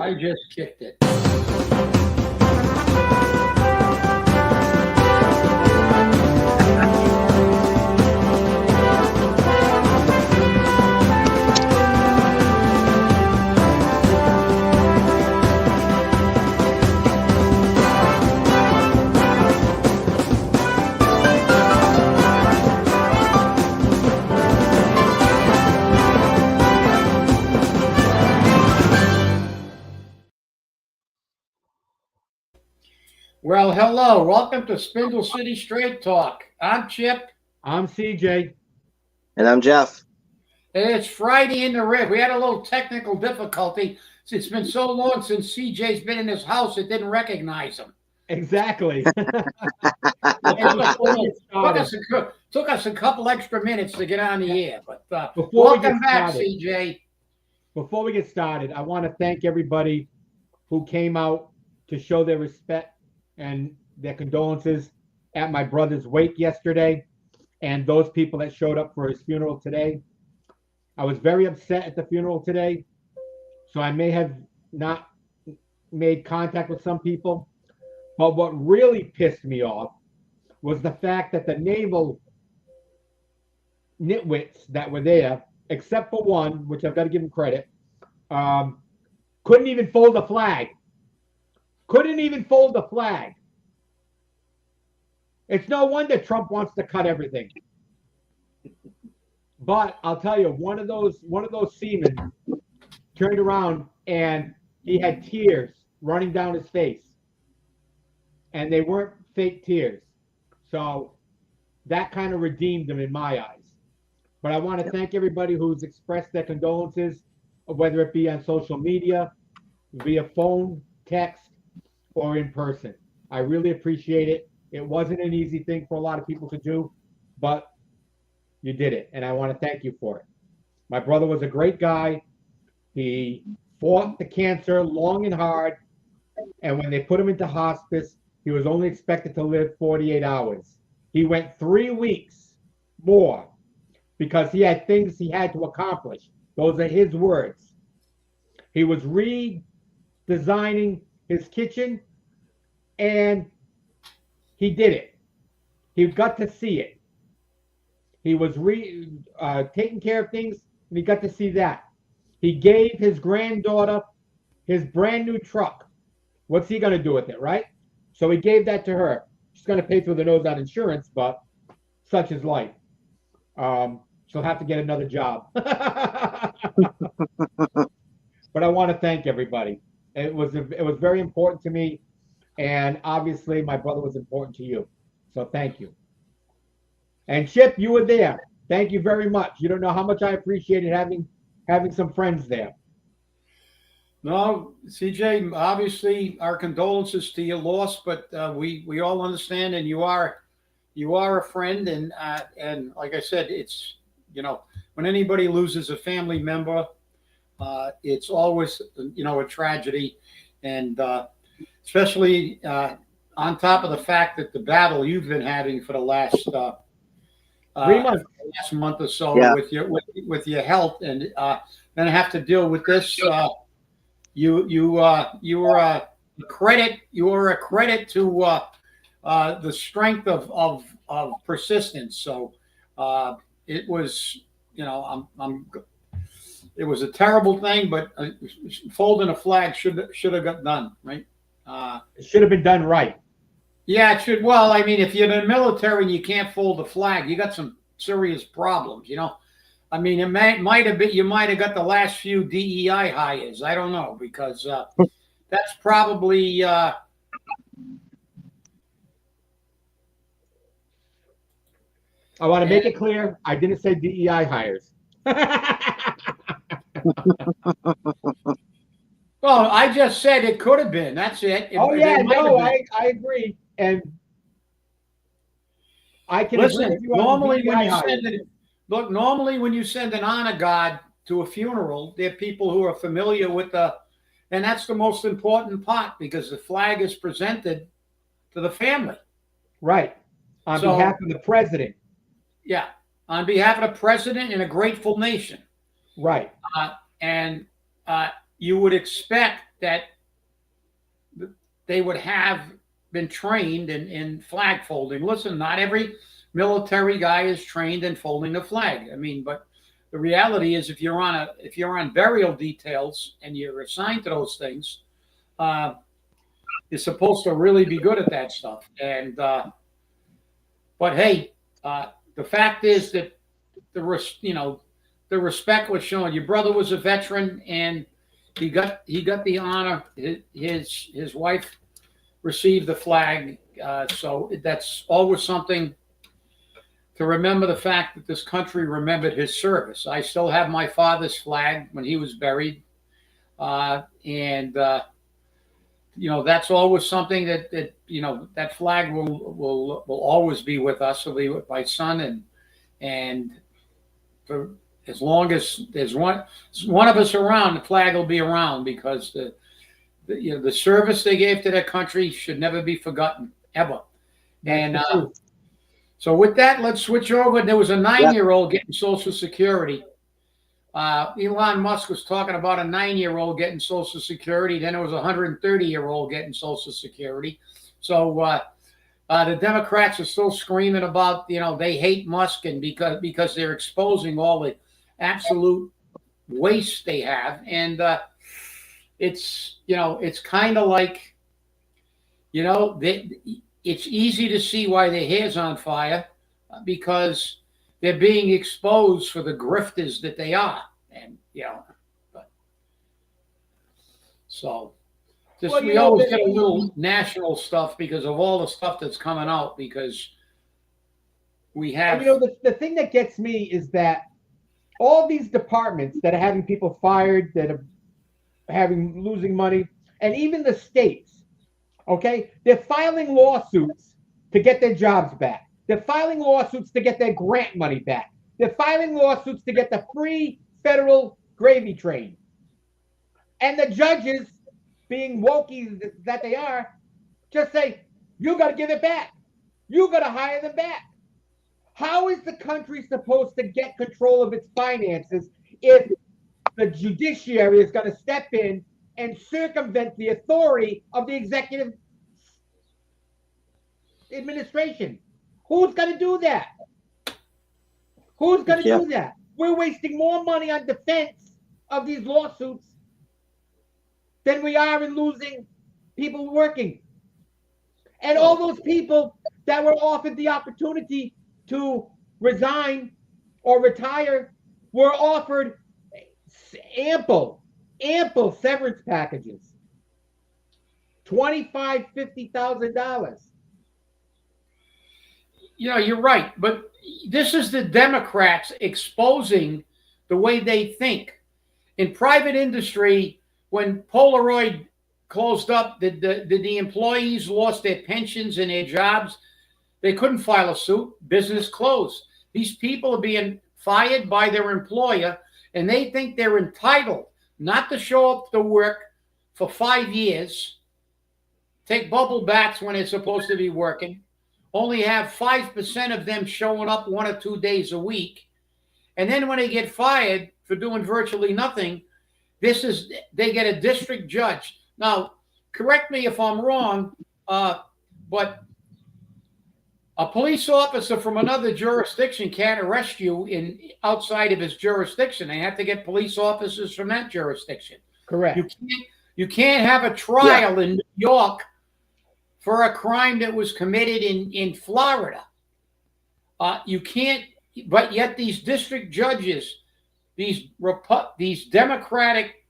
I just kicked it. Well, hello. Welcome to Spindle City Straight Talk. I'm Chip. I'm CJ. And I'm Jeff. It's Friday in the Rib. We had a little technical difficulty. It's been so long since CJ's been in his house, it didn't recognize him. Exactly. Took us a couple extra minutes to get on the air. But welcome back, CJ. Before we get started, I want to thank everybody who came out to show their respect and their condolences at my brother's wake yesterday, and those people that showed up for his funeral today. I was very upset at the funeral today, so I may have not made contact with some people. But what really pissed me off was the fact that the naval nitwits that were there, except for one, which I've got to give him credit, couldn't even fold a flag. Couldn't even fold the flag. It's no wonder Trump wants to cut everything. But I'll tell you, one of those seamen turned around and he had tears running down his face. And they weren't fake tears. So that kind of redeemed him in my eyes. But I want to thank everybody who's expressed their condolences, whether it be on social media, via phone, text, or in person. I really appreciate it. It wasn't an easy thing for a lot of people to do, but you did it, and I want to thank you for it. My brother was a great guy. He fought the cancer long and hard, and when they put him into hospice, he was only expected to live 48 hours. He went 3 weeks more because he had things he had to accomplish. Those are his words. He was redesigning his kitchen, and he did it. He got to see it. He was taking care of things, and he got to see that. He gave his granddaughter his brand new truck. What's he going to do with it, right? So he gave that to her. She's going to pay through the nose on insurance, but such is life. She'll have to get another job. But I want to thank everybody. It was very important to me, and obviously my brother was important to you. So thank you. And Chip, you were there. Thank you very much. You don't know how much I appreciated having some friends there. No, CJ, obviously our condolences to your loss, but we all understand, and you are a friend, and like I said, it's when anybody loses a family member, it's always a tragedy, and especially on top of the fact that the battle you've been having for the last 3 months, last month or so with your health, and then I have to deal with this. You were a credit. You were a credit to the strength of persistence. So it was, it was a terrible thing, but folding a flag should have got done right. It should have been done right. Yeah, it should. Well, I mean, if you're in the military and you can't fold a flag, you got some serious problems. I mean, it might have been, you might have got the last few DEI hires. I don't know, because that's probably I want to make it clear, I didn't say DEI hires. Well, I just said it could have been. That's it. I agree. And I can listen. agree with you Normally, when you send an honor guard to a funeral, there are people who are familiar with and that's the most important part, because the flag is presented to the family. Right. On behalf of the president. Yeah. On behalf of the president and a grateful nation. Right. And you would expect that they would have been trained in flag folding. Listen, not every military guy is trained in folding the flag. I mean, but the reality is, if you're on burial details and you're assigned to those things, you're supposed to really be good at that stuff. And but hey, the fact is that the respect was shown. Your brother was a veteran, and he got the honor. His wife received the flag, so that's always something to remember. The fact that this country remembered his service. I still have my father's flag when he was buried, and that's always something that that flag will always be with us. It'll be with my son, and for as long as there's one of us around, the flag will be around, because the service they gave to their country should never be forgotten, ever. And so with that, let's switch over. There was a 9-year-old getting Social Security. Elon Musk was talking about a 9-year-old getting Social Security. Then there was a 130-year-old getting Social Security. So the Democrats are still screaming about, they hate Musk, and because they're exposing all the absolute waste they have. And it's kind of like, it's easy to see why their hair's on fire, because they're being exposed for the grifters that they are. And, so we always get a little national stuff because of all the stuff that's coming out, because we have. The thing that gets me is that all these departments that are having people fired, that are losing money, and even the states, okay, they're filing lawsuits to get their jobs back. They're filing lawsuits to get their grant money back. They're filing lawsuits to get the free federal gravy train. And the judges, being wokey that they are, just say, you got to give it back. You got to hire them back. How is the country supposed to get control of its finances if the judiciary is going to step in and circumvent the authority of the executive administration? Who's going to do that? Who's going to do that? We're wasting more money on defense of these lawsuits than we are in losing people working. And all those people that were offered the opportunity to resign or retire were offered ample severance packages. $25,000, $50,000. You're right, but this is the Democrats exposing the way they think. In private industry, when Polaroid closed up, did the employees lost their pensions and their jobs? They couldn't file a suit. Business closed. These people are being fired by their employer, and they think they're entitled not to show up to work for 5 years, take bubble baths when they're supposed to be working, only have 5% of them showing up 1 or 2 days a week. And then when they get fired for doing virtually nothing, they get a district judge. Now, correct me if I'm wrong, but a police officer from another jurisdiction can't arrest you outside of his jurisdiction. They have to get police officers from that jurisdiction. Correct. You can't have a trial in New York for a crime that was committed in Florida. You can't, but yet these district judges, these Democratic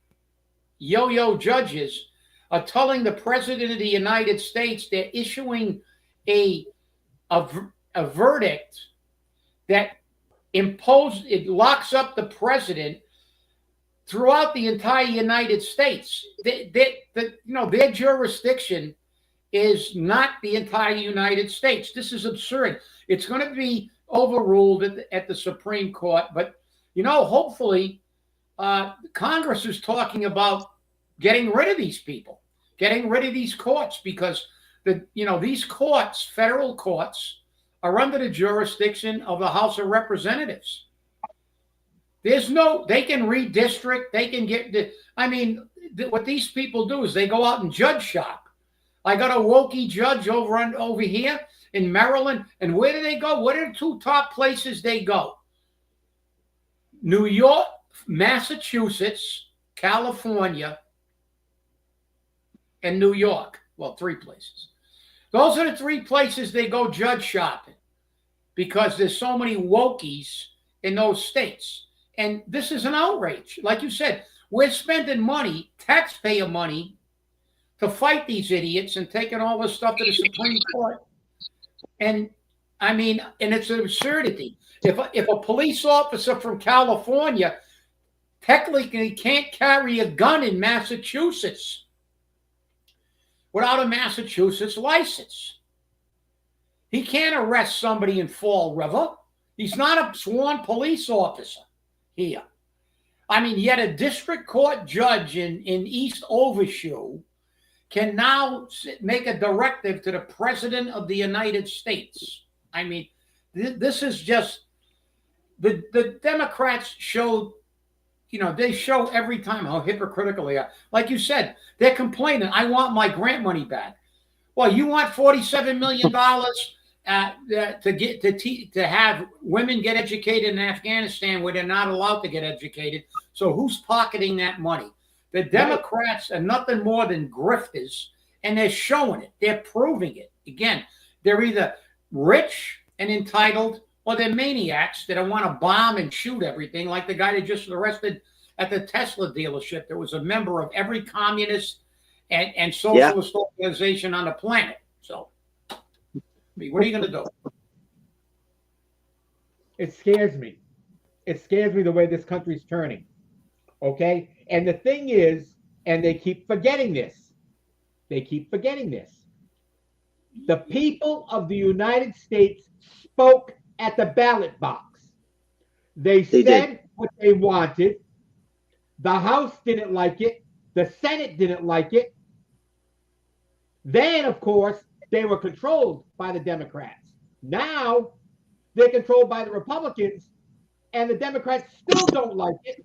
yo-yo judges, are telling the President of the United States they're issuing a verdict that locks up the president throughout the entire United States. Their jurisdiction is not the entire United States. This is absurd. It's going to be overruled at the Supreme Court, but hopefully Congress is talking about getting rid of these people, getting rid of these courts, because these courts, federal courts, are under the jurisdiction of the House of Representatives. They can redistrict, they can what these people do is they go out and judge shop. I got a wokey judge over here in Maryland, and where do they go? What are the two top places they go? New York, Massachusetts, California, and New York. Well, three places. Those are the three places they go judge shopping because there's so many wokies in those states. And this is an outrage. Like you said, we're spending money, taxpayer money, to fight these idiots and taking all this stuff to the Supreme Court. And I mean, and it's an absurdity. If a police officer from California technically can't carry a gun in Massachusetts without a Massachusetts license, he can't arrest somebody in Fall River. He's not a sworn police officer here. I mean, yet a district court judge in East Overshoe can now make a directive to the President of the United States. I mean, this is just, the Democrats show, they show every time how hypocritical they are. Like you said, they're complaining, I want my grant money back. Well, you want $47 million to have women get educated in Afghanistan where they're not allowed to get educated. So who's pocketing that money? The Democrats are nothing more than grifters, and they're showing it. They're proving it. Again, they're either rich and entitled, or they're maniacs that want to bomb and shoot everything, like the guy that just arrested at the Tesla dealership that was a member of every communist and socialist organization on the planet. So, I mean, what are you going to do? It scares me. It scares me the way this country's turning. Okay? And the thing is, and they keep forgetting this. They keep forgetting this. The people of the United States spoke at the ballot box. They said did. what they wanted. The House didn't like it. The Senate didn't like it. Then, of course, they were controlled by the Democrats. Now, they're controlled by the Republicans, and the Democrats still don't like it.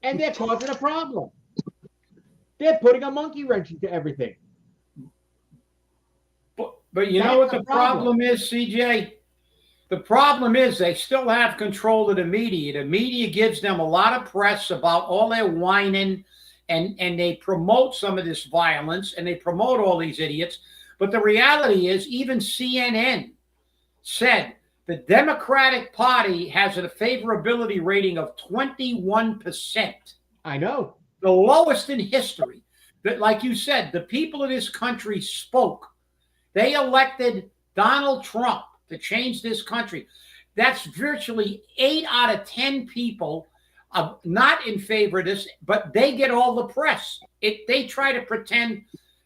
And they're causing a problem. They're putting a monkey wrench into everything. But you know what the problem is, CJ? The problem is they still have control of the media. The media gives them a lot of press about all their whining, and they promote some of this violence, and they promote all these idiots. But the reality is, even CNN said the Democratic Party has a favorability rating of 21%. I know. The lowest in history. That, like you said, the people of this country spoke. They elected Donald Trump to change this country. That's virtually 8 out of 10 people not in favor of this, but they get all the press. They try to pretend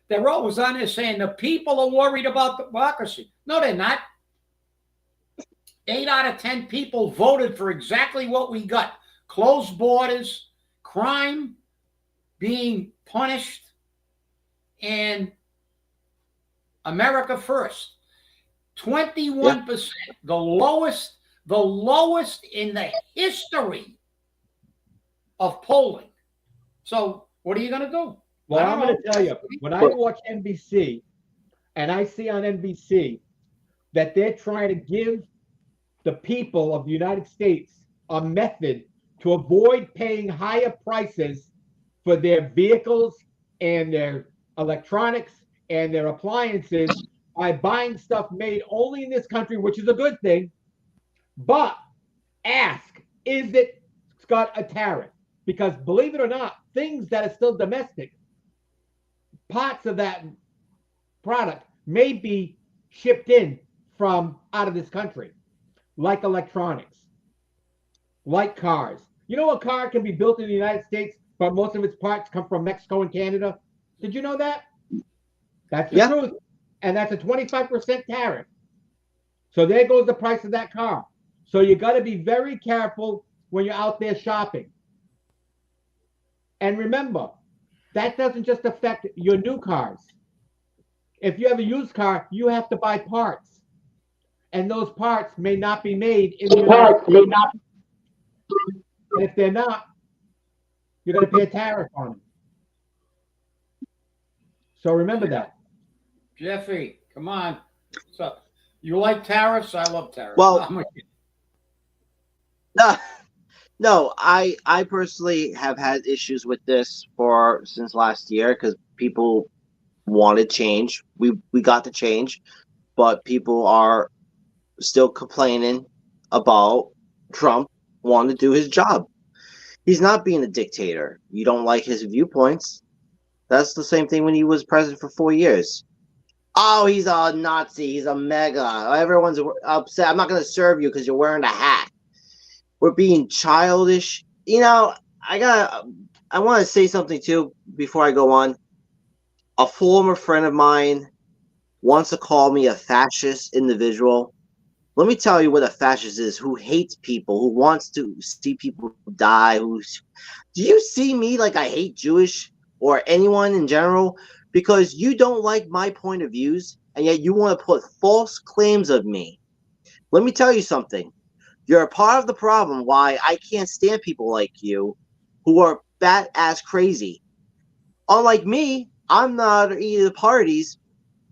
they're always on there saying the people are worried about democracy. No, they're not. 8 out of 10 people voted for exactly what we got. Closed borders, crime being punished, and America first. 21%, the lowest in the history of polling. So what are you going to do? Well, I'm going to tell you, when I watch NBC and I see on NBC that they're trying to give the people of the United States a method to avoid paying higher prices for their vehicles and their electronics and their appliances by buying stuff made only in this country, which is a good thing. But ask, is it got a tariff? Because believe it or not, things that are still domestic, parts of that product may be shipped in from out of this country, like electronics, like cars. You know, a car can be built in the United States, but most of its parts come from Mexico and Canada. Did you know that? That's the truth. And that's a 25% tariff. So there goes the price of that car. So you got to be very careful when you're out there shopping. And remember, that doesn't just affect your new cars. If you have a used car, you have to buy parts. And those parts may not be made in the United States. And if they're not, you're going to pay a tariff on them. So remember that. Jeffy, come on. So you like tariffs? I love tariffs. Well, no, I personally have had issues with this since last year because people wanted change. We got the change, but people are still complaining about Trump wanting to do his job. He's not being a dictator. You don't like his viewpoints. That's the same thing when he was president for 4 years. Oh, he's a Nazi. He's a mega. Everyone's upset. I'm not going to serve you because you're wearing a hat. We're being childish. I want to say something too before I go on. A former friend of mine wants to call me a fascist individual. Let me tell you what a fascist is: who hates people, who wants to see people die. Do you see me like I hate Jewish or anyone in general? Because you don't like my point of views, and yet you want to put false claims of me. Let me tell you something. You're a part of the problem why I can't stand people like you who are bat-ass crazy. Unlike me, I'm not either parties,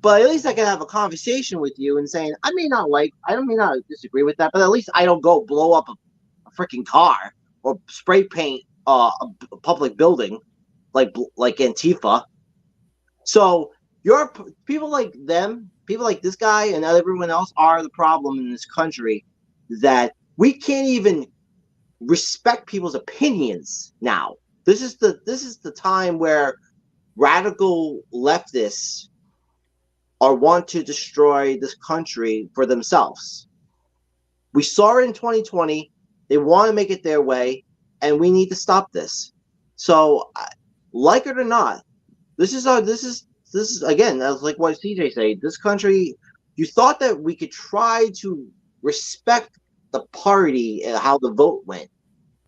but at least I can have a conversation with you and saying, I may not disagree with that, but at least I don't go blow up a freaking car or spray paint a public building like Antifa. So people like them, people like this guy and everyone else are the problem in this country, that we can't even respect people's opinions now. This is the time where radical leftists want to destroy this country for themselves. We saw it in 2020. They want to make it their way, and we need to stop this. So, like it or not, this is again, that's like what CJ said. This country, you thought that we could try to respect the party and how the vote went,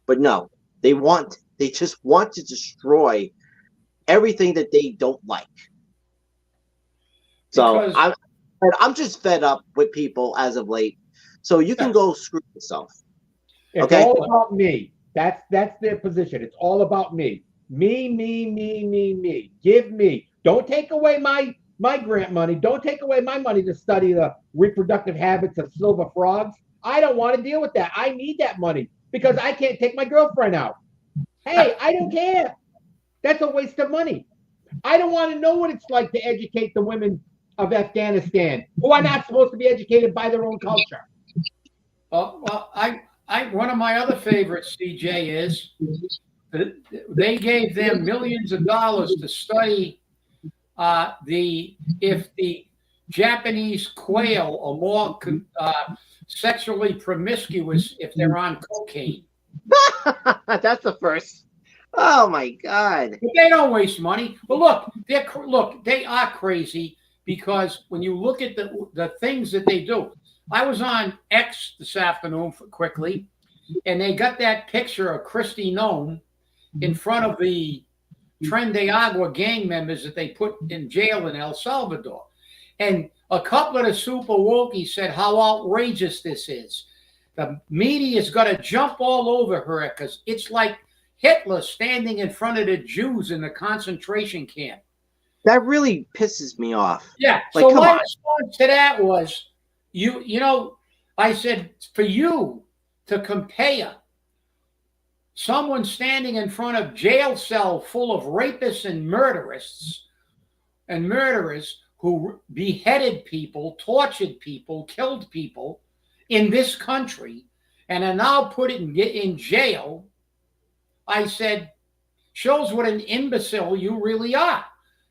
but no, they just want to destroy everything that they don't like. So I'm just fed up with people as of late. So you can go screw yourself. It's all about me. That's their position. It's all about me. Me. Give me. Don't take away my grant money. Don't take away my money to study the reproductive habits of silver frogs. I don't want to deal with that. I need that money because I can't take my girlfriend out. Hey, I don't care. That's a waste of money. I don't want to know what it's like to educate the women of Afghanistan who are not supposed to be educated by their own culture. Well, one of my other favorites, CJ, is that they gave them millions of dollars to study if the Japanese quail are more sexually promiscuous if they're on cocaine. That's the first. Oh my God! But they don't waste money. But look, they are crazy because when you look at the things that they do. I was on X this afternoon quickly, and they got that picture of Christy Nome in front of the Tren de Agua gang members that they put in jail in El Salvador. And a couple of the super wokies said how outrageous this is. The media's got to jump all over her because it's like Hitler standing in front of the Jews in the concentration camp. That really pisses me off. Yeah. Like, so my response to that was, I said, for you to compare someone standing in front of jail cell full of rapists and murderers who beheaded people, tortured people, killed people in this country, and are now put in jail, I said, shows what an imbecile you really are.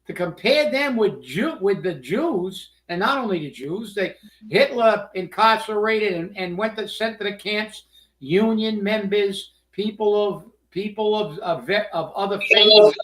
To compare them with the Jews, and not only the Jews, Hitler incarcerated and sent to the camps union members, people of other faiths,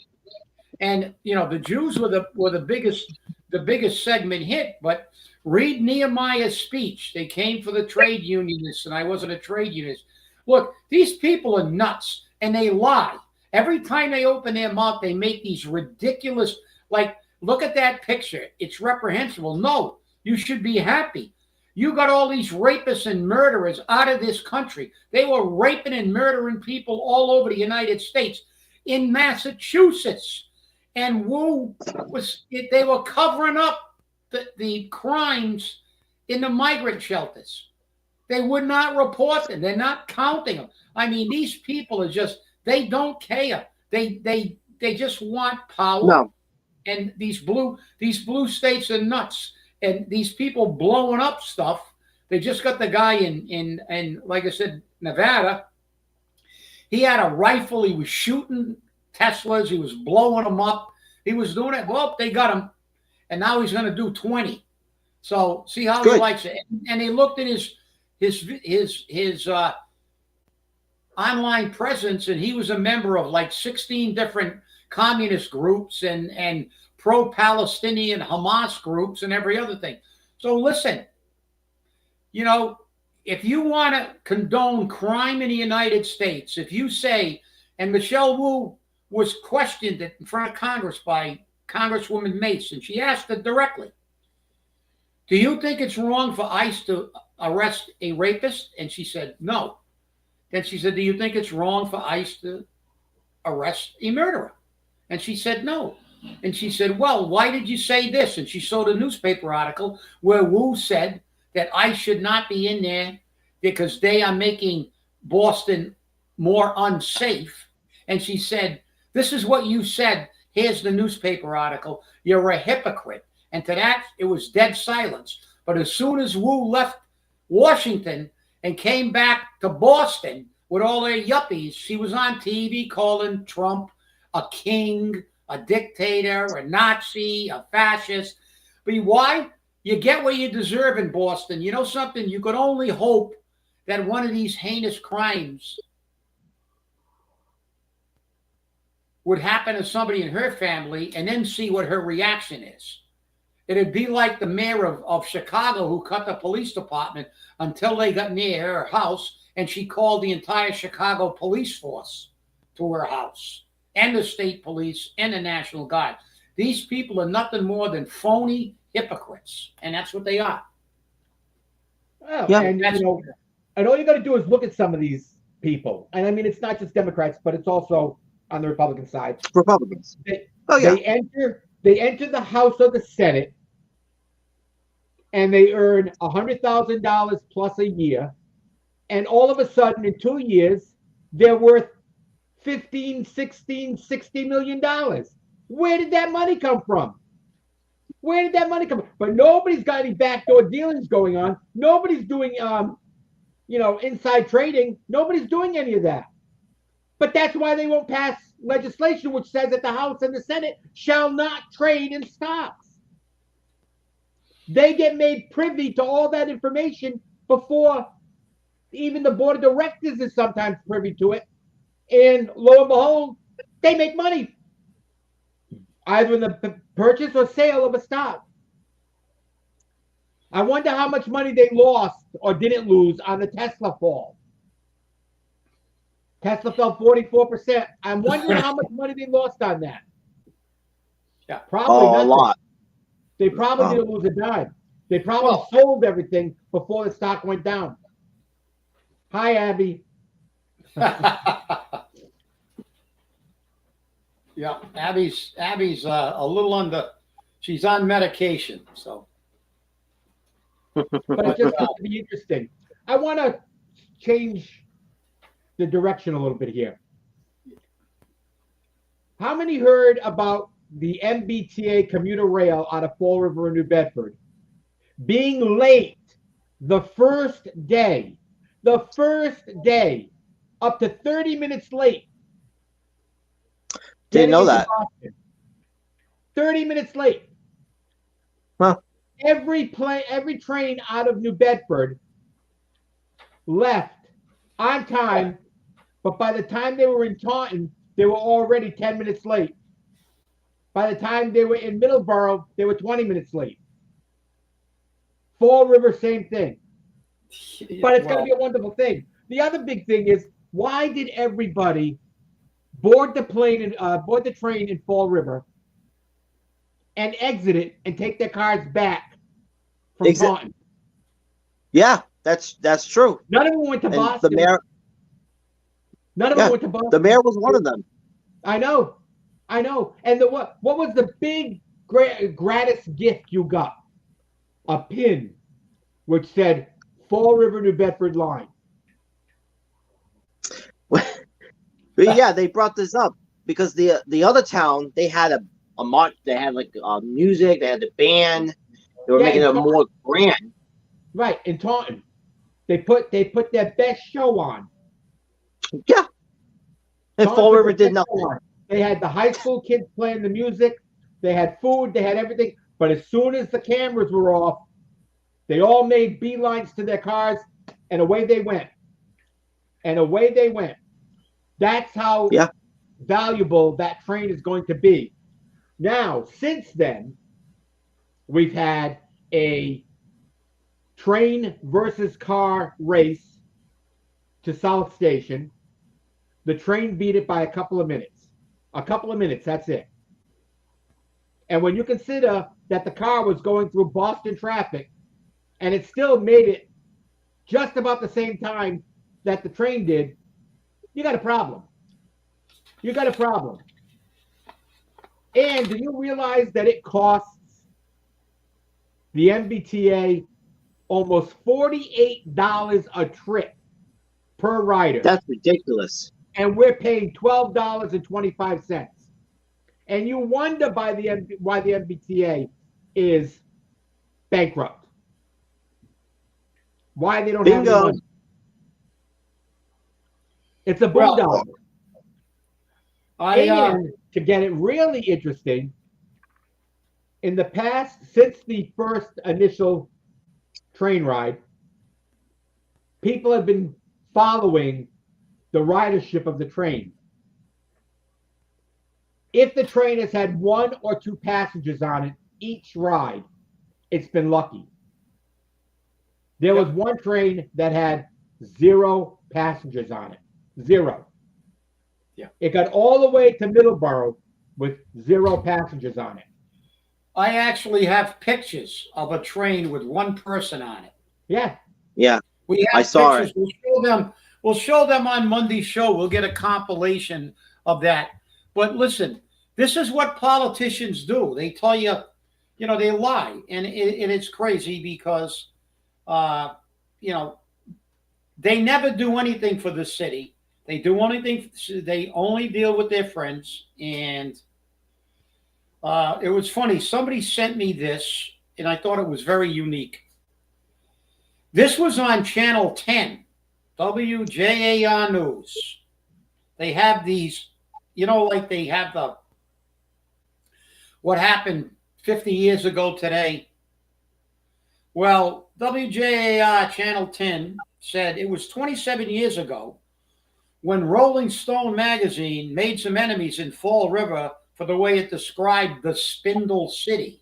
and the Jews were the biggest segment hit. But read Nehemiah's speech. They came for the trade unionists, and I wasn't a trade unionist. Look, these people are nuts, and they lie. Every time they open their mouth, they make these ridiculous. Like, look at that picture. It's reprehensible. No, you should be happy. You got all these rapists and murderers out of this country. They were raping and murdering people all over the United States. in Massachusetts. And Wu they were covering up the crimes in the migrant shelters. They would not report them. They're not counting them. I mean, these people are just, they don't care. They just want power. No. And these blue states are nuts. And these people blowing up stuff. They just got the guy in like I said, Nevada. He had a rifle. He was shooting Teslas. He was blowing them up. He was doing it. Well, they got him, and now he's going to do 20. So see how he likes it. And he looked at his online presence, and he was a member of like 16 different communist groups and pro-Palestinian Hamas groups and every other thing. So listen, you know, if you want to condone crime in the United States, if you say, and Michelle Wu was questioned in front of Congress by Congresswoman Mace, and she asked her directly, do you think it's wrong for ICE to arrest a rapist? And she said, no. Then she said, do you think it's wrong for ICE to arrest a murderer? And she said, no. And she said, well, why did you say this? And she showed a newspaper article where Wu said that ICE should not be in there because they are making Boston more unsafe. And she said, this is what you said. Here's the newspaper article. You're a hypocrite. And to that, it was dead silence. But as soon as Wu left Washington and came back to Boston with all their yuppies, she was on TV calling Trump a king, a dictator, a Nazi, a fascist. But why? You get what you deserve in Boston. You know something? You could only hope that one of these heinous crimes would happen to somebody in her family and then see what her reaction is. It'd be like the mayor of Chicago who cut the police department until they got near her house, and she called the entire Chicago police force to her house, and the state police and the National Guard. These people are nothing more than phony hypocrites, and that's what they are. Oh, yeah, and and all you got to do is look at some of these people, and I mean, it's not just Democrats, but it's also on the Republican side. Republicans. They enter the House or the Senate, and they earn $100,000 plus a year, and all of a sudden, in 2 years, they're worth $15, $16, $60 million. Where did that money come from? Where did that money come from? But nobody's got any backdoor dealings going on. Nobody's doing, inside trading. Nobody's doing any of that. But that's why they won't pass legislation which says that the House and the Senate shall not trade in stocks. They get made privy to all that information before even the board of directors is sometimes privy to it. And lo and behold, they make money either in the purchase or sale of a stock. I wonder how much money they lost or didn't lose on the Tesla fall. Tesla fell 44%. I'm wondering how much money they lost on that. Yeah, probably a lot. They probably didn't lose a dime. They probably sold everything before the stock went down. Hi, Abby. Yeah, Abby's a little under. She's on medication, so. But it just has to be interesting. I want to change the direction a little bit here. How many heard about the MBTA commuter rail out of Fall River in New Bedford being late the first day, up to 30 minutes late? Didn't know that. 30 minutes late. Huh. Every train out of New Bedford left on time, but by the time they were in Taunton, they were already 10 minutes late. By the time they were in Middleborough, they were 20 minutes late. Fall River, same thing. But it's going to be a wonderful thing. The other big thing is, why did everybody board the train in Fall River and exit it and take their cars back from Taunton? Yeah, that's true. None of them went to Boston. None of them went to Boston. The mayor was one of them. I know. And what was the big gratis gift you got? A pin which said Fall River, New Bedford line. But yeah, they brought this up because the other town, they had a march, they had like music, they had the band, they were Yeah, making in it more grand. Right, in Taunton. They put their best show on. Yeah, and Taunton Fall put River their did best show nothing. on. They had the high school kids playing the music. They had food. They had everything. But as soon as the cameras were off, they all made beelines to their cars, and away they went. And away they went. That's how Yeah, valuable that train is going to be. Now, since then, we've had a train versus car race to South Station. The train beat it by a couple of minutes. A couple of minutes, that's it. And when you consider that the car was going through Boston traffic and it still made it just about the same time that the train did, you got a problem. You got a problem. And do you realize that it costs the MBTA almost $48 a trip per rider? that's ridiculous. And we're paying $12.25. And you wonder why the MBTA is bankrupt. Why they don't have any Bingo. money. It's a Well, boondoggle. And to get it really interesting, in the past, since the first initial train ride, people have been following the ridership of the train. If the train has had 1 or 2 passengers on it each ride, it's been lucky. There was one train that had 0 passengers on it. 0. Yeah. It got all the way to Middleborough with 0 passengers on it. I actually have pictures of a train with 1 person on it. Yeah. Yeah, We have I saw pictures. it. We'll show them on Monday's show. We'll get a compilation of that. But listen, this is what politicians do. They tell you, they lie, and it's crazy because, they never do anything for the city. They do anything. They only deal with their friends. And it was funny. Somebody sent me this, and I thought it was very unique. This was on Channel 10, WJAR News. They have these, like they have what happened 50 years ago today. Well, WJAR Channel 10 said it was 27 years ago when Rolling Stone magazine made some enemies in Fall River for the way it described the Spindle City.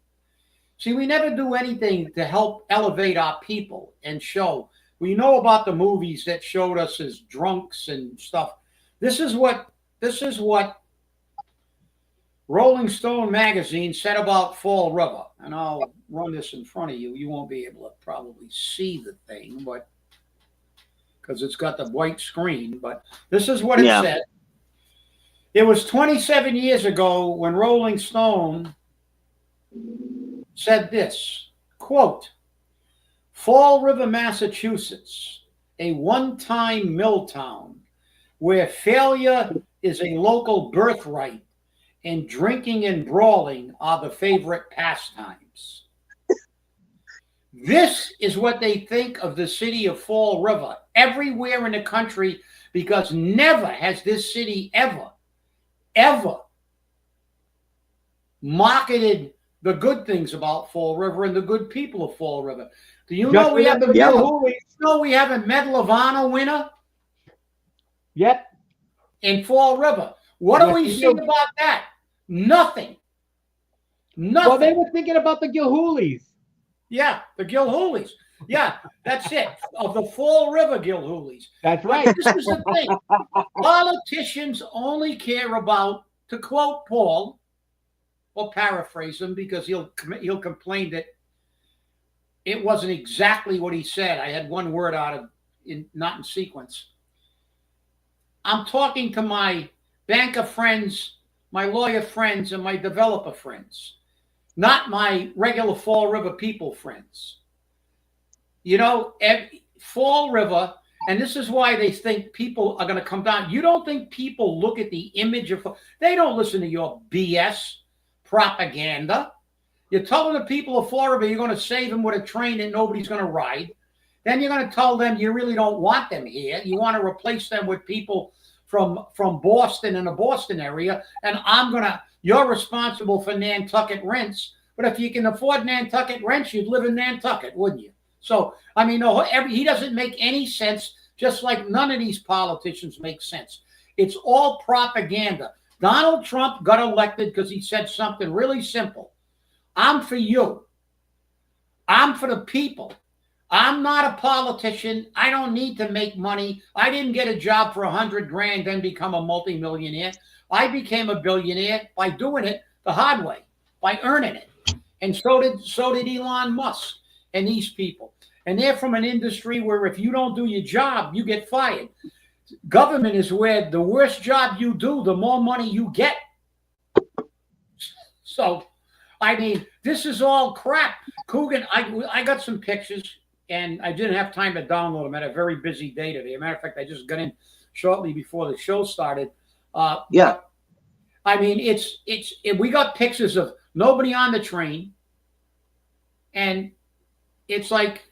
See, we never do anything to help elevate our people and show. We know about the movies that showed us as drunks and stuff. This is what Rolling Stone magazine said about Fall River. And I'll run this in front of you. You won't be able to probably see the thing, but because it's got the white screen, but this is what it said. It was 27 years ago when Rolling Stone said this, quote, Fall River, Massachusetts, a one-time mill town where failure is a local birthright and drinking and brawling are the favorite pastimes. This is what they think of the city of Fall River everywhere in the country, because never has this city ever marketed the good things about Fall River and the good people of Fall River. Do you know we have a Medal of Honor winner? Yep. In Fall River. What do we see about that? Nothing. Well, they were thinking about the Gilhoolies. Yeah, the Gilhoolies. Yeah, that's it. Of the Fall River Gilhoolies. That's right. But this is the thing. Politicians only care about, to quote Paul, or paraphrase him because he'll complain that it wasn't exactly what he said. I had one word out of not in sequence. I'm talking to my banker friends, my lawyer friends, and my developer friends, not my regular Fall River people friends. You know, Fall River, and this is why they think people are going to come down. You don't think people look at the image of, they don't listen to your BS propaganda. You're telling the people of Fall River you're going to save them with a train that nobody's going to ride. Then you're going to tell them you really don't want them here. You want to replace them with people from Boston and the Boston area. And you're responsible for Nantucket rents. But if you can afford Nantucket rents, you'd live in Nantucket, wouldn't you? So, I mean, he doesn't make any sense, just like none of these politicians make sense. It's all propaganda. Donald Trump got elected because he said something really simple. I'm for you. I'm for the people. I'm not a politician. I don't need to make money. I didn't get a job for $100,000 then become a multimillionaire. I became a billionaire by doing it the hard way, by earning it. And so did Elon Musk and these people. And they're from an industry where if you don't do your job, you get fired. Government is where the worse job you do, the more money you get. So, I mean, this is all crap. Coogan, I got some pictures. And I didn't have time to download them. I had a very busy day today. As a matter of fact, I just got in shortly before the show started. Yeah. I mean, we got pictures of nobody on the train. And it's like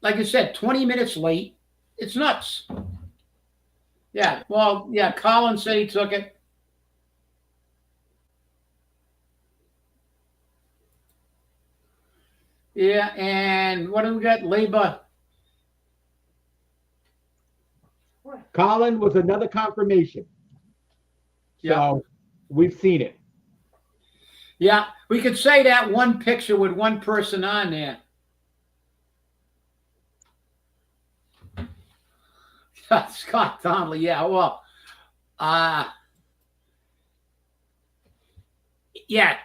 I said, 20 minutes late. It's nuts. Yeah. Well, yeah, Colin said he took it. Yeah, and what do we got? Labor. Colin was another confirmation. Yeah. So we've seen it. Yeah, we could say that one picture with one person on there. Scott Donnelly, yeah, well, yeah.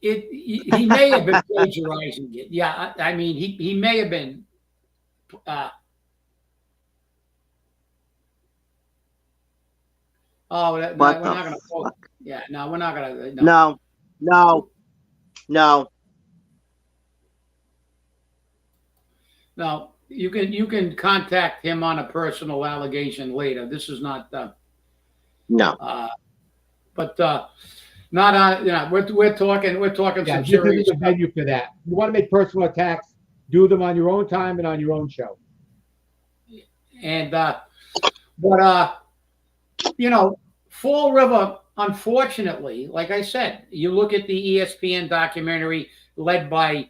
He may have been plagiarizing it. Yeah, I mean, he may have been. We're not going to. Yeah, no, we're not going to. No. No, you can contact him on a personal allegation later. This is not. No. But. Not on, we're talking some serious. This is the venue for that. You want to make personal attacks, do them on your own time and on your own show. And Fall River, unfortunately, like I said, you look at the ESPN documentary led by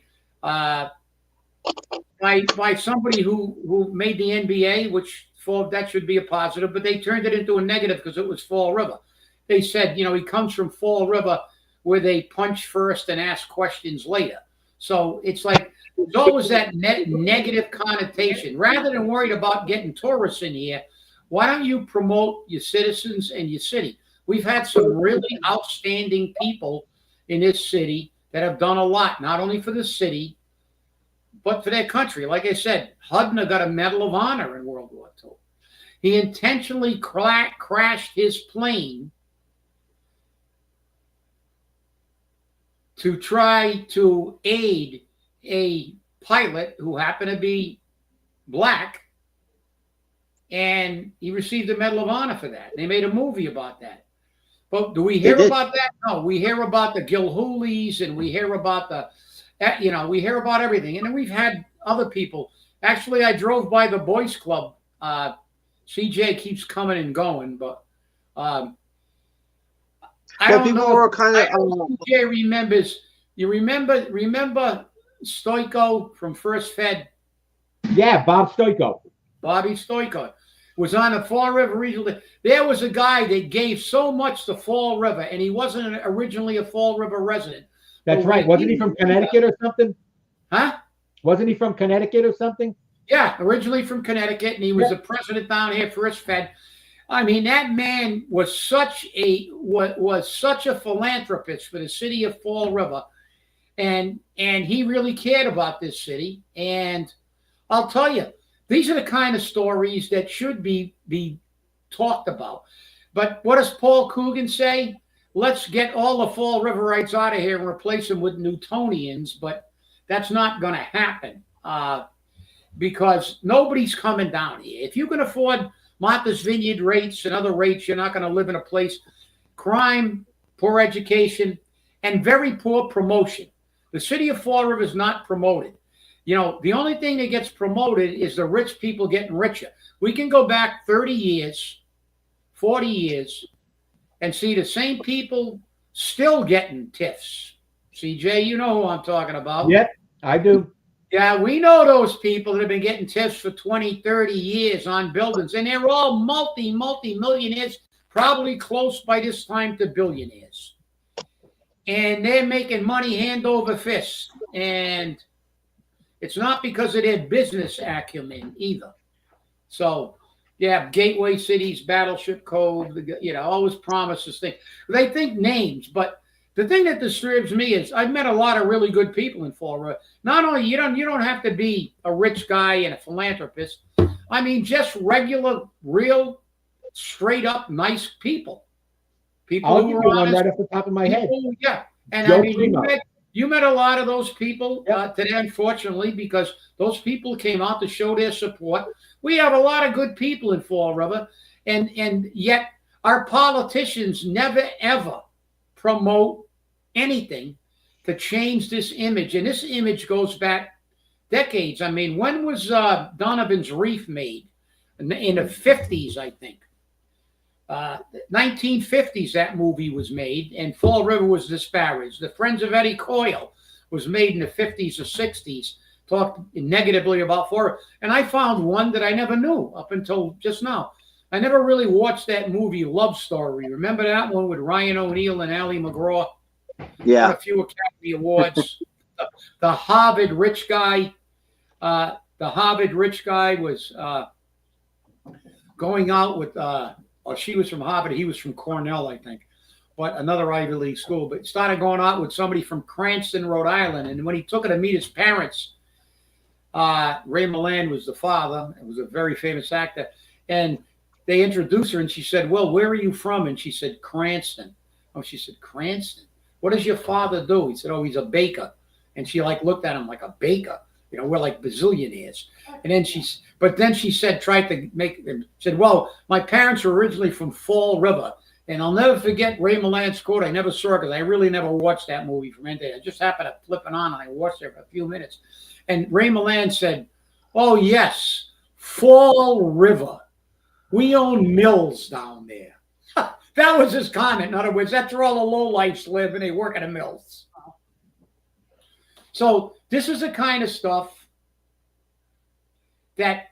somebody who made the NBA, which that should be a positive, but they turned it into a negative because it was Fall River. They said, he comes from Fall River where they punch first and ask questions later. So it's like there's always that negative connotation. Rather than worried about getting tourists in here, why don't you promote your citizens and your city? We've had some really outstanding people in this city that have done a lot, not only for the city, but for their country. Like I said, Hudner got a Medal of Honor in World War II. He intentionally crashed his plane to try to aid a pilot who happened to be black, and he received a Medal of Honor for that. They made a movie about that. But do we hear about that? No, we hear about the Gilhooly's, and we hear about we hear about everything. And then we've had other people. Actually, I drove by the Boys Club. CJ keeps coming and going, but I don't know. Were kind of. CJ remembers. You remember Stoico from First Fed? Yeah, Bob Stoico. Bobby Stoico was on the Fall River Regional. There was a guy that gave so much to Fall River, and he wasn't originally a Fall River resident. That's right. Wasn't he from Connecticut or something? Huh? Wasn't he from Connecticut or something? Yeah, originally from Connecticut, and he was the president down here, First Fed. I mean, that man was such a philanthropist for the city of Fall River, and he really cared about this city. And I'll tell you, these are the kind of stories that should be talked about. But what does Paul Coogan say? Let's get all the Fall Riverites out of here and replace them with Newtonians. But that's not going to happen because nobody's coming down here. If you can afford Martha's Vineyard rates and other rates, you're not going to live in a place. Crime, poor education, and very poor promotion. The city of Fall River is not promoted. You know, the only thing that gets promoted is the rich people getting richer. We can go back 30 years, 40 years, and see the same people still getting TIFs. CJ, you know who I'm talking about. Yep, I do. Yeah, we know those people that have been getting TIFs for 20, 30 years on buildings, and they're all multi-millionaires, probably close by this time to billionaires. And they're making money hand over fist. And it's not because of their business acumen either. So, yeah, gateway cities, Battleship Cove, you know, always promises things. They think names, but the thing that disturbs me is I've met a lot of really good people in Fall River. Not only you don't have to be a rich guy and a philanthropist. I mean, just regular, real, straight up nice people. People I'll who give are you one honest. right off the top of my head. Yeah, and Joe I mean, Primo. you met a lot of those people Yep. today, unfortunately, because those people came out to show their support. We have a lot of good people in Fall River, and yet our politicians never ever promote anything to change this image, and this image goes back decades. I mean, when was Donovan's Reef made? In the 50s, I think. 1950s, that movie was made, and Fall River was disparaged. The Friends of Eddie Coyle was made in the 50s or 60s, talked negatively about Fall River. And I found one that I never knew up until just now. I never really watched that movie, Love Story. Remember that one with Ryan O'Neal and Ali McGraw? Yeah. Won a few Academy Awards. The Harvard rich guy. The Harvard rich guy was going out with. She was from Harvard. He was from Cornell, I think, but another Ivy League school. But started going out with somebody from Cranston, Rhode Island. And when he took her to meet his parents, Ray Milland was the father. It was a very famous actor. And they introduced her, and she said, "Well, where are you from?" And she said, "Cranston." Oh, she said, "Cranston? What does your father do?" He said, "Oh, he's a baker." And she looked at him like, "A baker? You know, we're like bazillionaires." And then she said, tried to make them, said, "Well, my parents were originally from Fall River." And I'll never forget Ray Milland's quote. I never saw it because I really never watched that movie from anything. I just happened to flip it on and I watched it for a few minutes. And Ray Milland said, "Oh, yes, Fall River. We own mills down there." That was his comment. In other words, that's where all the lowlifes live and they work in the mills. So this is the kind of stuff that,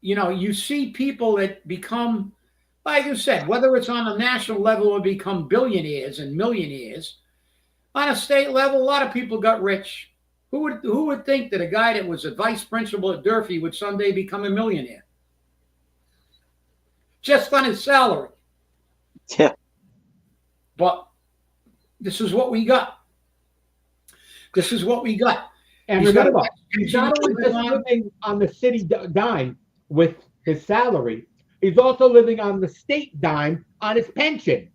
you know, you see people that become, like you said, whether it's on a national level or become billionaires and millionaires, on a state level, a lot of people got rich. Who would think that a guy that was a vice principal at Durfee would someday become a millionaire? Just on his salary. Yeah. But this is what we got. This is what we got. And remember, he's not only just living on the city dime with his salary, he's also living on the state dime on his pension.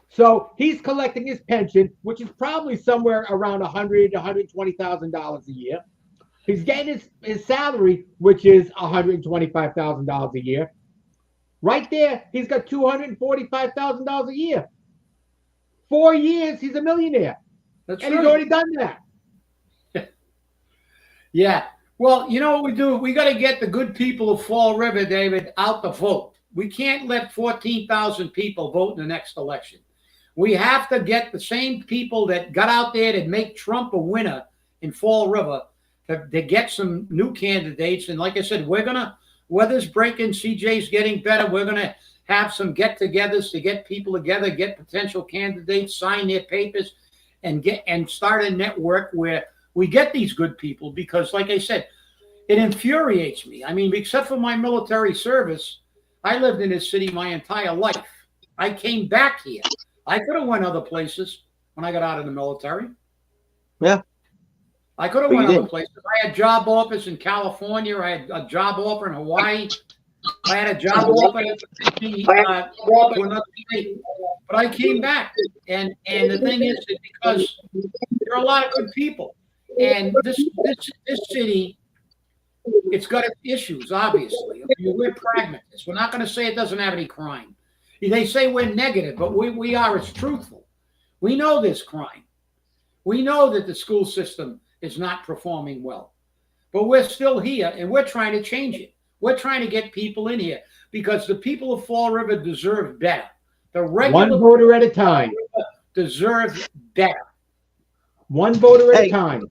So he's collecting his pension, which is probably somewhere around $100,000 to $120,000 a year. He's getting his salary, which is $125,000 a year. Right there, he's got $245,000 a year. 4 years, he's a millionaire. That's and right. He's already done that. Yeah. Well, you know what we do? We got to get the good people of Fall River, David, out to vote. We can't let 14,000 people vote in the next election. We have to get the same people that got out there to make Trump a winner in Fall River to get some new candidates. And like I said, weather's breaking, CJ's getting better. We're going to have some get-togethers to get people together, get potential candidates, sign their papers, and start a network where we get these good people, because like I said, it infuriates me. I mean, except for my military service, I lived in this city my entire life. I came back here. I could have went other places when I got out of the military. Yeah. I could have went other places. I had job offers in California. I had a job offer in Hawaii. I had a job offer to another state, but I came back. And the thing is that because there are a lot of good people, and this city, it's got its issues, obviously. We're pragmatists. We're not going to say it doesn't have any crime. They say we're negative, but we are as truthful. We know there's crime. We know that the school system is not performing well, but we're still here and we're trying to change it. We're trying to get people in here because the people of Fall River deserve better. The regular One voter at a time. Deserve better. One voter at a time.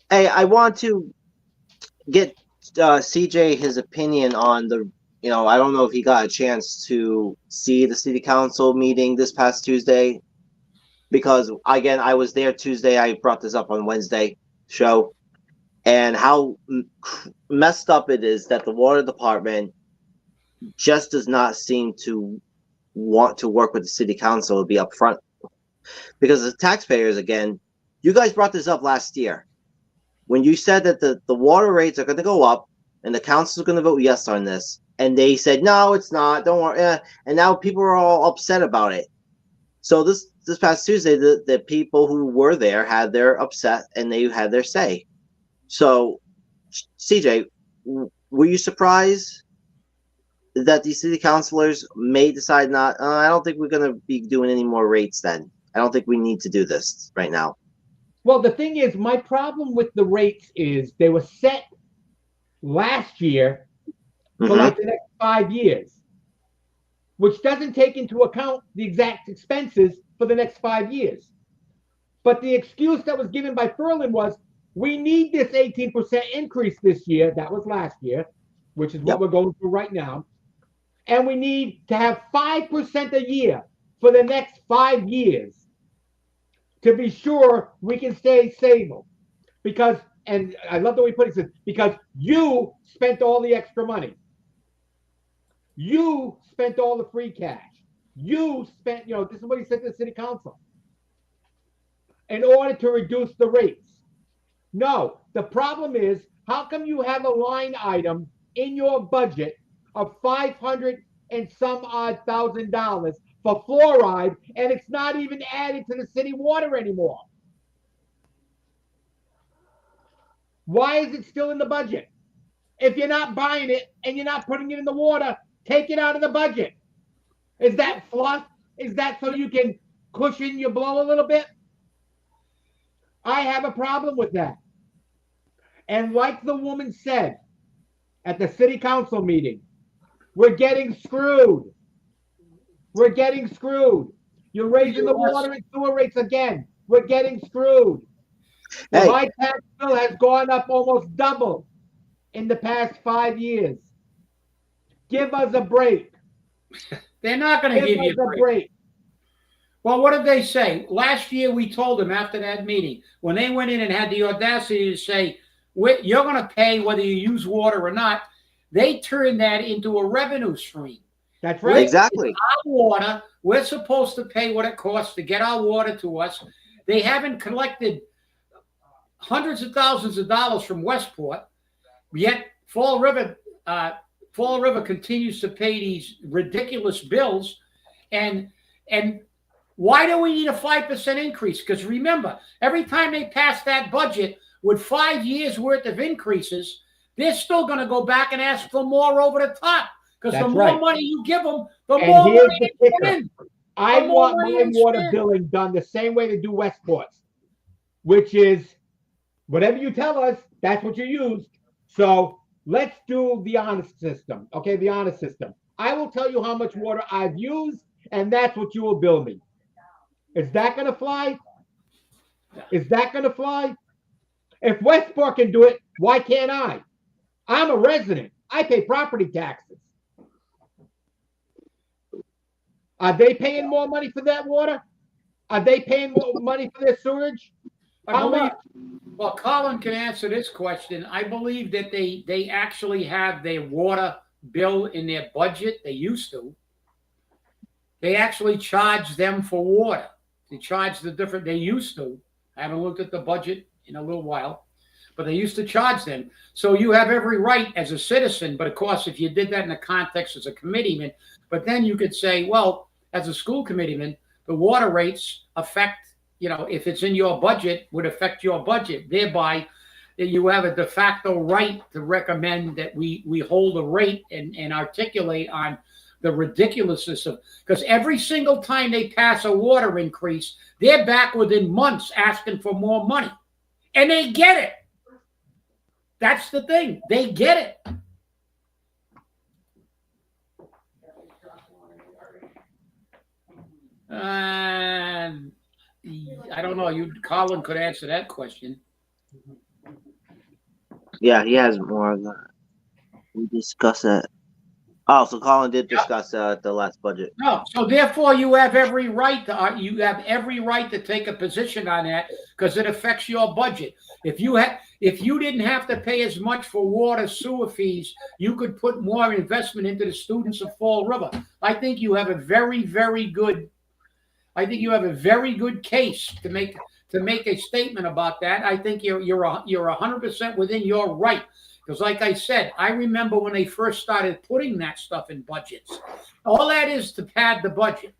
Hey, I want to get CJ his opinion on the. I don't know if he got a chance to see the city council meeting this past Tuesday, because again, I was there Tuesday. I brought this up on Wednesday show, and how messed up it is that the water department just does not seem to want to work with the city council to be upfront, because the taxpayers, again, you guys brought this up last year when you said that the water rates are going to go up and the council is going to vote yes on this, and they said no, it's not, don't worry, and now people are all upset about it. So this past Tuesday, the people who were there had their upset and they had their say. So CJ, were you surprised that these city councilors may decide not, I don't think we're going to be doing any more rates then. I don't think we need to do this right now. Well, the thing is, my problem with the rates is they were set last year for like the next 5 years, which doesn't take into account the exact expenses for the next 5 years. But the excuse that was given by Ferlin was, we need this 18% increase this year. That was last year, which is what we're going through right now. And we need to have 5% a year for the next 5 years to be sure we can stay stable. Because, and I love the way he put it, because you spent all the extra money. You spent all the free cash. You spent, this is what he said to the city council, in order to reduce the rates. No, the problem is, how come you have a line item in your budget of $500 and some odd $1,000 for fluoride, and it's not even added to the city water anymore? Why is it still in the budget? If you're not buying it and you're not putting it in the water, take it out of the budget. Is that fluff? Is that so you can cushion your blow a little bit? I have a problem with that. And like the woman said at the city council meeting, we're getting screwed. We're getting screwed. You're raising the water and sewer rates again. We're getting screwed. Hey. My tax bill has gone up almost double in the past 5 years. Give us a break. They're not going to give you a break. Well, what did they say? Last year we told them after that meeting, when they went in and had the audacity to say, you're going to pay whether you use water or not, they turned that into a revenue stream. That's right. Exactly. Our water, we're supposed to pay what it costs to get our water to us. They haven't collected hundreds of thousands of dollars from Westport, yet Fall River continues to pay these ridiculous bills. And why do we need a 5% increase? Because remember, every time they pass that budget with 5 years worth of increases, they're still going to go back and ask for more over the top. Because the more money you give them, the more money they put in. I want my water billing done the same way they do Westport's, which is whatever you tell us, that's what you use. So let's do the honest system. Okay, the honest system. I will tell you how much water I've used, and that's what you will bill me. Is that going to fly? Is that going to fly? If Westport can do it, why can't I? I'm a resident. I pay property taxes. Are they paying more money for that water? Are they paying more money for their sewage? How much? Well, Colin can answer this question. I believe that they actually have their water bill in their budget. They used to. They actually charge them for water. They charge they used to. I haven't looked at the budget in a little while. but they used to charge them. So you have every right as a citizen, but of course, if you did that in the context as a committeeman, but then you could say, well, as a school committeeman, the water rates affect, if it's in your budget, would affect your budget. Thereby, you have a de facto right to recommend that we hold a rate and articulate on the ridiculousness of, because every single time they pass a water increase, they're back within months asking for more money. And they get it. That's the thing. They get it. I don't know. Colin could answer that question. Yeah, he has more of that. We discussed it. Oh, so Colin did discuss the last budget. No, so therefore you have every right to take a position on that because it affects your budget. If you didn't have to pay as much for water sewer fees, you could put more investment into the students of Fall River. I think you have a very, very good. I think you have a very good case to make a statement about that. I think you're 100% within your right. Because like I said, I remember when they first started putting that stuff in budgets. All that is to pad the budget.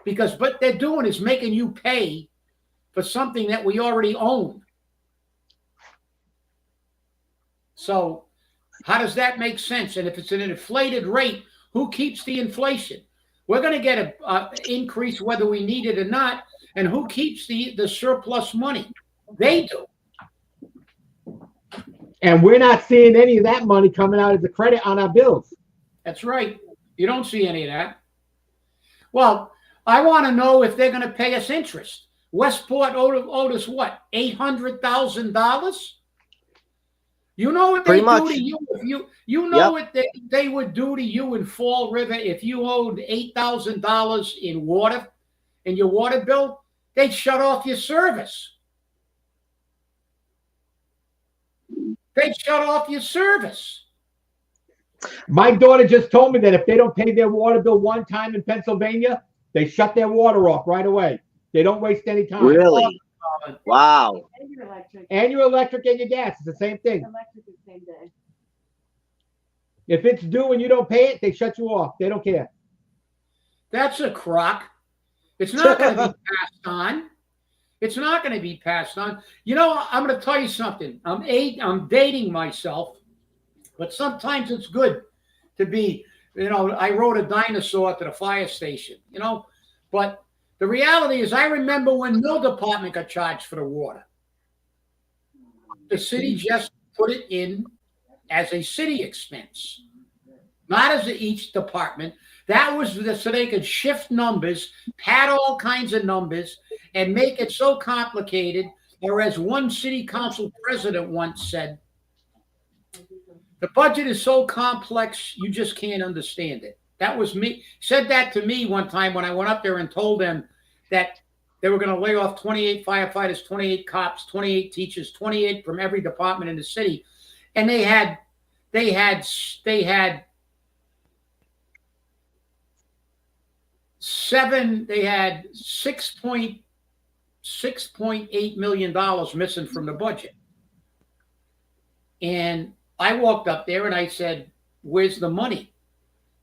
Because what they're doing is making you pay for something that we already own. So how does that make sense? And if it's an inflated rate, who keeps the inflation? We're going to get an increase whether we need it or not. And who keeps the surplus money? They do. And we're not seeing any of that money coming out as a credit on our bills. That's right. You don't see any of that. Well, I want to know if they're going to pay us interest. Westport owed us what? $800,000? You know what they do to you if you know what they would do to you in Fall River if you owed $8,000 in water in your water bill? They'd shut off your service. They'd shut off your service. My daughter just told me that if they don't pay their water bill one time in Pennsylvania, they shut their water off right away. They don't waste any time. Really? Wow. And your electric. And your electric and your gas. It's the same thing. Electric is the same day. If it's due and you don't pay it, they shut you off. They don't care. That's a crock. It's not going to be passed on. It's not going to be passed on. I'm going to tell you something. I'm dating myself, but sometimes it's good to be, I rode a dinosaur to the fire station, but the reality is I remember when Mill Department got charged for the water. The city just put it in as a city expense, not as each department. That was so they could shift numbers, pad all kinds of numbers, and make it so complicated. Or as one city council president once said, the budget is so complex, you just can't understand it. That was me. Said that to me one time when I went up there and told them that they were going to lay off 28 firefighters, 28 cops, 28 teachers, 28 from every department in the city. And they had 6.8 million dollars missing from the budget. And I walked up there and I said, "Where's the money?"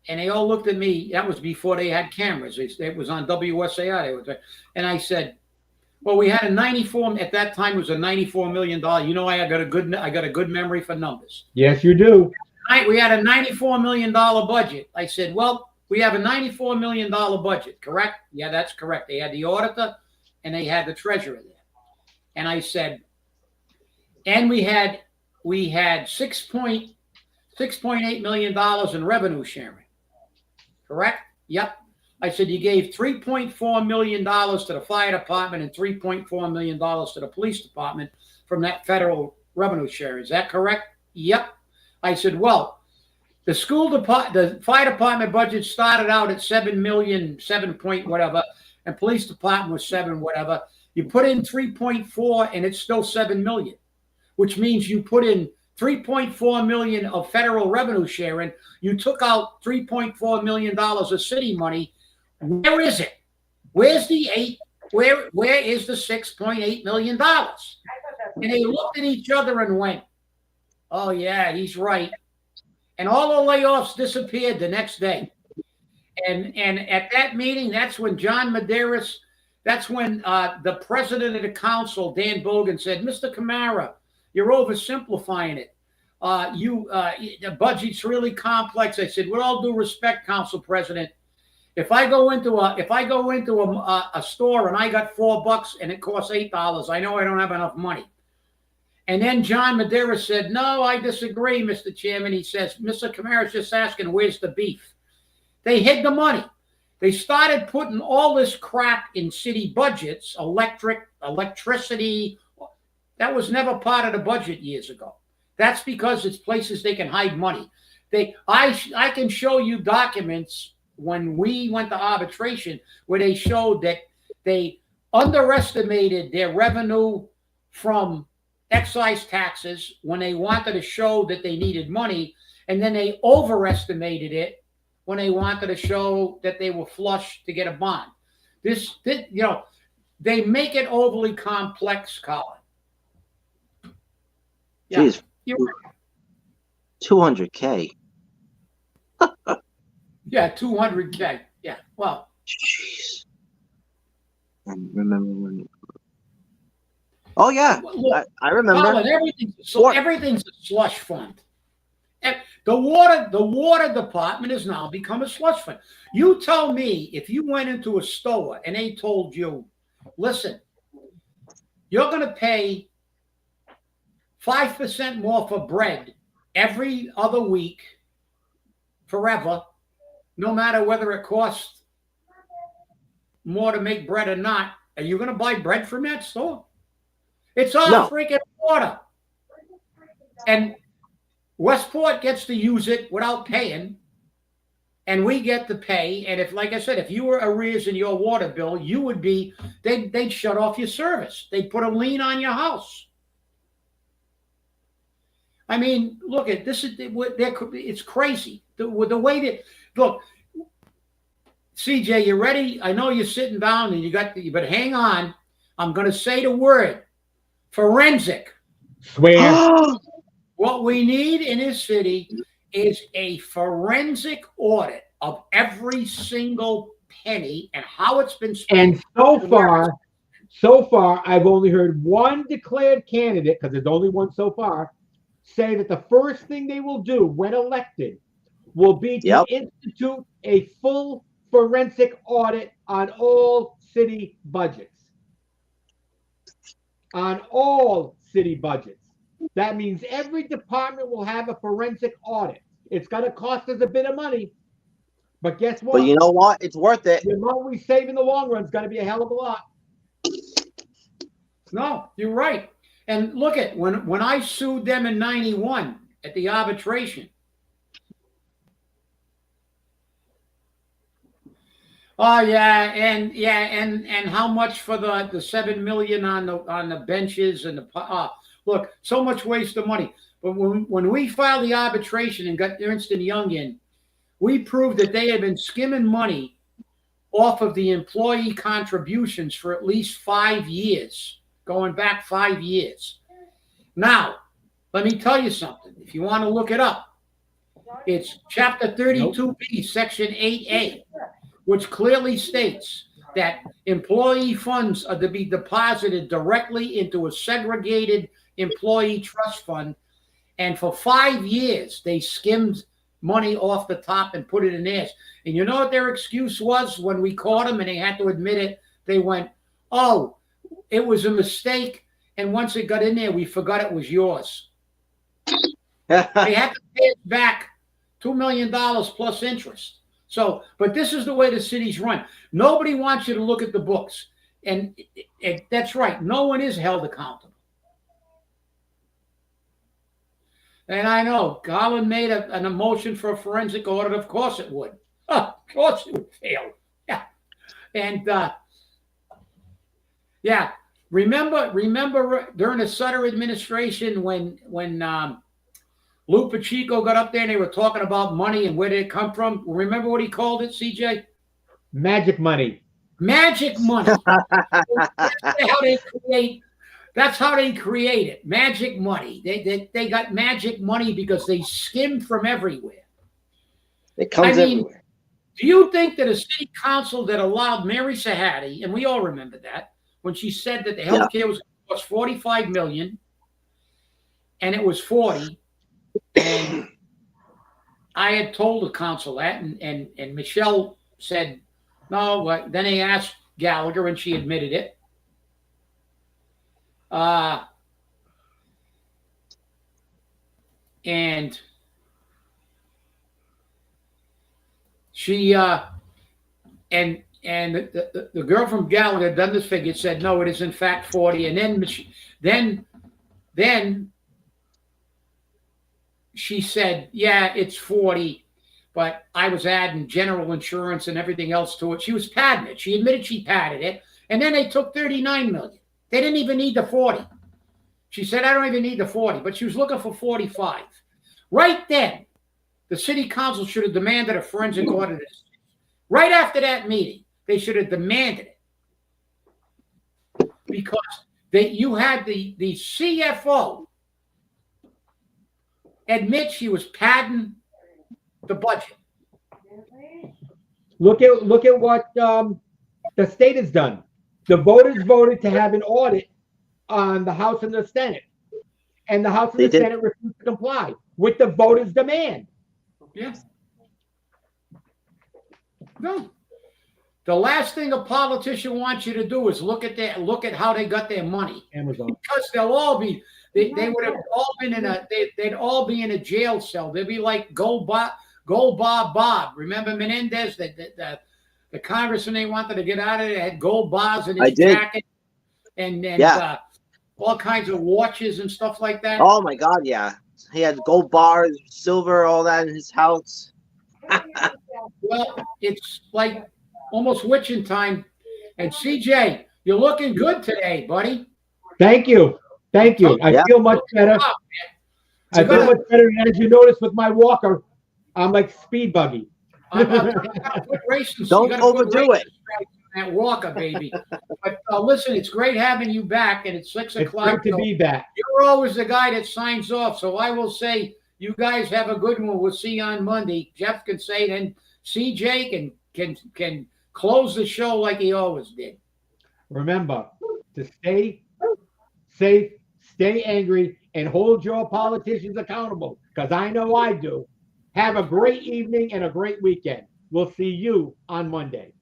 And they all looked at me. That was before they had cameras. It was on WSAI. And I said, "Well, we had a 94 at that time. It was a $94 million. I got a good memory for numbers." Yes, you do. We had a $94 million budget. I said, "Well, we have a $94 million budget, correct?" "Yeah, that's correct." They had the auditor and they had the treasurer there. And I said, "And we had $6.8 million in revenue sharing, correct?" "Yep." I said, "You gave $3.4 million to the fire department and $3.4 million to the police department from that federal revenue share. Is that correct?" "Yep." I said, "Well, the fire department budget started out at 7 million, 7 point whatever, and police department was 7 whatever. You put in 3.4 and it's still 7 million, which means you put in 3.4 million of federal revenue sharing. You took out $3.4 million of city money. Where is it? Where's the where is the $6.8 million?" I thought And they looked at each other and went, "Oh yeah, he's right." And all the layoffs disappeared the next day. And at that meeting, that's when John Medeiros, that's when the president of the council, Dan Bogan, said, "Mr. Camara, you're oversimplifying it. The budget's really complex." I said, "With all due respect, Council President, if I go into a store and I got $4 and it costs $8, I know I don't have enough money." And then John Medeiros said, "No, I disagree, Mr. Chairman." He says, "Mr. Camara's just asking, where's the beef?" They hid the money. They started putting all this crap in city budgets, electricity. That was never part of the budget years ago. That's because it's places they can hide money. I can show you documents when we went to arbitration where they showed that they underestimated their revenue from excise taxes when they wanted to show that they needed money, and then they overestimated it when they wanted to show that they were flush to get a bond. They make it overly complex, Colin. Yeah, Jeez, you're right. 200K. Yeah, 200K. Yeah, well. Jeez. I remember when. Oh yeah, Look, I remember. Colin, everything's a slush fund. The water department has now become a slush fund. You tell me, if you went into a store and they told you, "Listen, you're going to pay 5% more for bread every other week forever, no matter whether it costs more to make bread or not," are you going to buy bread from that store? It's all freaking water. And Westport gets to use it without paying, and we get to pay. And if, like I said, if you were arrears in your water bill, they'd shut off your service. They'd put a lien on your house. I mean, look at this. It's crazy. The way that, look, CJ, you ready? I know you're sitting down and but hang on. I'm going to say the word forensic. Swear. What we need in this city is a forensic audit of every single penny and how it's been spent. And so far, I've only heard one declared candidate, because there's only one so far, say that the first thing they will do when elected will be to institute a full forensic audit on all city budgets. On all city budgets. That means every department will have a forensic audit. It's going to cost us a bit of money, but guess what? But you know what? It's worth it. The amount we save in the long run is going to be a hell of a lot. No, you're right. And look at when I sued them in '91 at the arbitration. Oh yeah, and how much for the $7 million on the benches and the look, so much waste of money. But when we filed the arbitration and got Ernst & Young in, we proved that they had been skimming money off of the employee contributions for at least 5 years, going back 5 years. Now, let me tell you something. If you want to look it up, it's Chapter 32B, Section 8A, which clearly states that employee funds are to be deposited directly into a segregated employee trust fund. And for 5 years, they skimmed money off the top and put it in theirs. And you know what their excuse was when we caught them and they had to admit it? They went, "Oh, it was a mistake. And once it got in there, we forgot it was yours." They had to pay it back $2 million plus interest. So, but this is the way the city's run. Nobody wants you to look at the books. And that's right. No one is held accountable. And I know Garland made an motion for a forensic audit. Of course it would. Of course it would fail. Yeah. And remember during the Sutter administration when Lou Pacheco got up there and they were talking about money and where did it come from? Remember what he called it, CJ? Magic money. Magic money. That's how they create That's how they create it. Magic money. They got magic money because they skimmed from everywhere. It comes I mean, everywhere. do you think that a city council that allowed Mary Sahadi, and we all remember that, when she said that the health care was going to cost $45 million, and it was 40, and I had told the council that, and Michelle said, no, then they asked Gallagher, and she admitted it. And she and the girl from Gallagher had done this figure, said no, it is in fact 40, and then she said, yeah, it's 40, but I was adding general insurance and everything else to it. She was padding it. She admitted she padded it, and then they took $39 million. They didn't even need the 40. She said, I don't even need the 40, but she was looking for 45. Right then, the city council should have demanded a forensic audit. Right after that meeting, they should have demanded it. Because you had the CFO admit she was padding the budget. Look at what the state has done. The voters voted to have an audit on the House and the Senate, and the House and the Senate refused to comply with the voters' demand. Yes. No. The last thing a politician wants you to do is look at how they got their money. Amazon. Because they'll all be they would have all been they'd all be in a jail cell. They'd be like Gold Bar Bob. Remember Menendez, the congressman they wanted to get out of there had gold bars in his jacket and all kinds of watches and stuff like that. Oh my God, yeah. He had gold bars, silver, all that in his house. Well, it's like almost witching time. And CJ, you're looking good today, buddy. Thank you. Thank you. I feel much better. I feel much better. And as you notice with my walker, I'm like speed buggy. Don't overdo it. That walker, baby. But listen, it's great having you back, and it's 6 o'clock. It's great to be back. You're always the guy that signs off, so I will say you guys have a good one. We'll see you on Monday. Jeff can say it, and CJ can close the show like he always did. Remember to stay safe, stay angry, and hold your politicians accountable, because I know I do. Have a great evening and a great weekend. We'll see you on Monday.